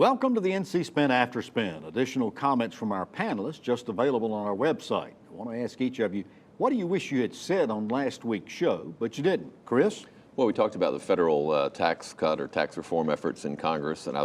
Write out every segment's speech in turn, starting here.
Welcome to the NC Spin After Spin. Additional comments from our panelists just available on our website. I want to ask each of you, what do you wish you had said on last week's show, but you didn't? Chris? Well, we talked about the federal tax cut or tax reform efforts in Congress, and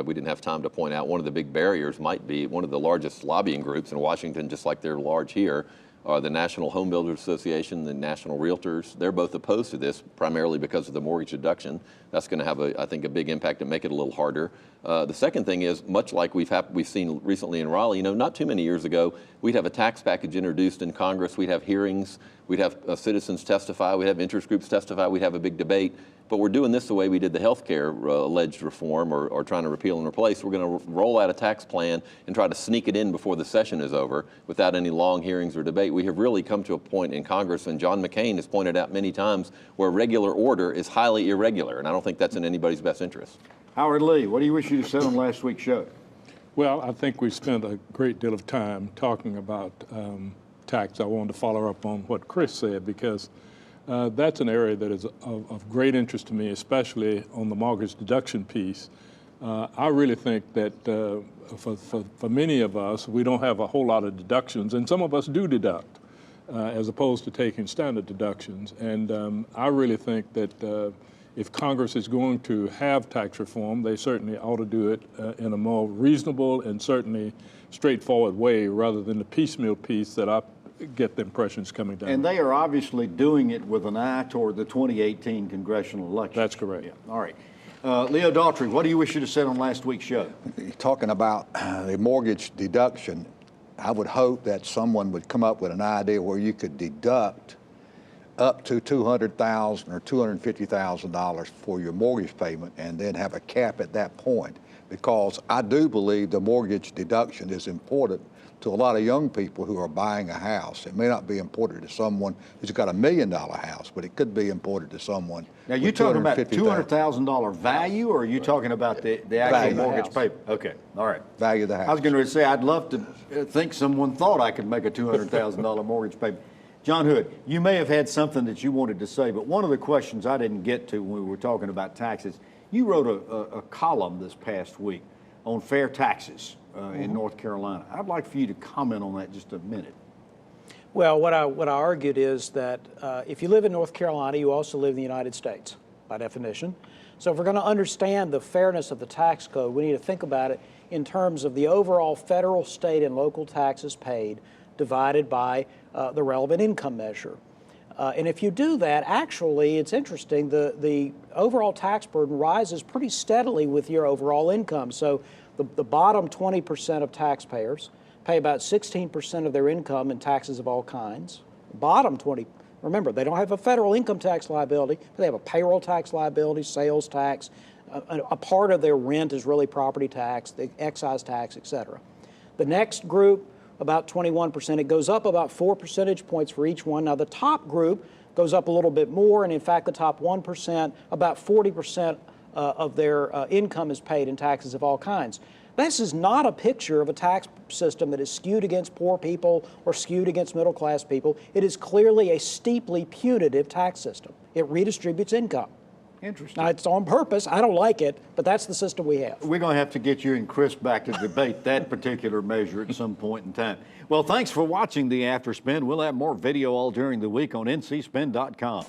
we didn't have time to point out one of the big barriers might be one of the largest lobbying groups in Washington, just like they're large here, are the National Home Builders Association, the National Realtors. They're both opposed to this, primarily because of the mortgage deduction. That's going to have, I think, a big impact and make it a little harder. The second thing is, much like we've seen recently in Raleigh, not too many years ago, we'd have a tax package introduced in Congress, we'd have hearings, we'd have citizens testify, we'd have interest groups testify, we'd have a big debate. But we're doing this the way we did the health care alleged reform or trying to repeal and replace. We're going to roll out a tax plan and try to sneak it in before the session is over without any long hearings or debate. We have really come to a point in Congress, and John McCain has pointed out many times, where regular order is highly irregular, and I don't think that's in anybody's best interest. Howard Lee, what do you wish you had said on last week's show? Well, I think we spent a great deal of time talking about tax. I wanted to follow up on what Chris said, because that's an area that is of great interest to me, especially on the mortgage deduction piece. I really think that for many of us, we don't have a whole lot of deductions, and some of us do deduct, as opposed to taking standard deductions. And I really think that if Congress is going to have tax reform, they certainly ought to do it in a more reasonable and certainly straightforward way, rather than the piecemeal piece that I get the impressions coming down. And they are obviously doing it with an eye toward the 2018 congressional election. That's correct. Yeah. All right. Leo Daughtry, what do you wish you'd have said on last week's show? You're talking about the mortgage deduction. I would hope that someone would come up with an idea where you could deduct up to $200,000 or $250,000 for your mortgage payment, and then have a cap at that point, because I do believe the mortgage deduction is important to a lot of young people who are buying a house. It may not be important to someone who's got $1 million house, but it could be important to someone. Now, you talking about $200,000 value, or are you talking about the actual mortgage payment? Okay, all right. Value of the house. I was going to say, I'd love to think someone thought I could make a $200,000 mortgage payment. John Hood, you may have had something that you wanted to say, but one of the questions I didn't get to when we were talking about taxes, you wrote a column this past week on fair taxes in North Carolina. I'd like for you to comment on that just a minute. Well, what I argued is that if you live in North Carolina, you also live in the United States, by definition. So if we're going to understand the fairness of the tax code, we need to think about it in terms of the overall federal, state, and local taxes paid divided by the relevant income measure. And if you do that, actually, it's interesting, the overall tax burden rises pretty steadily with your overall income. So the bottom 20% of taxpayers pay about 16% of their income in taxes of all kinds. Bottom 20, remember, they don't have a federal income tax liability, but they have a payroll tax liability, sales tax. A part of their rent is really property tax, the excise tax, et cetera. The next group, about 21%. It goes up about 4 percentage points for each one. Now, the top group goes up a little bit more, and in fact, the top 1%, about 40% of their income is paid in taxes of all kinds. This is not a picture of a tax system that is skewed against poor people or skewed against middle-class people. It is clearly a steeply punitive tax system. It redistributes income. Interesting. Now, it's on purpose. I don't like it, but that's the system we have. We're going to have to get you and Chris back to debate that particular measure at some point in time. Well, thanks for watching the After Spin. We'll have more video all during the week on ncspin.com.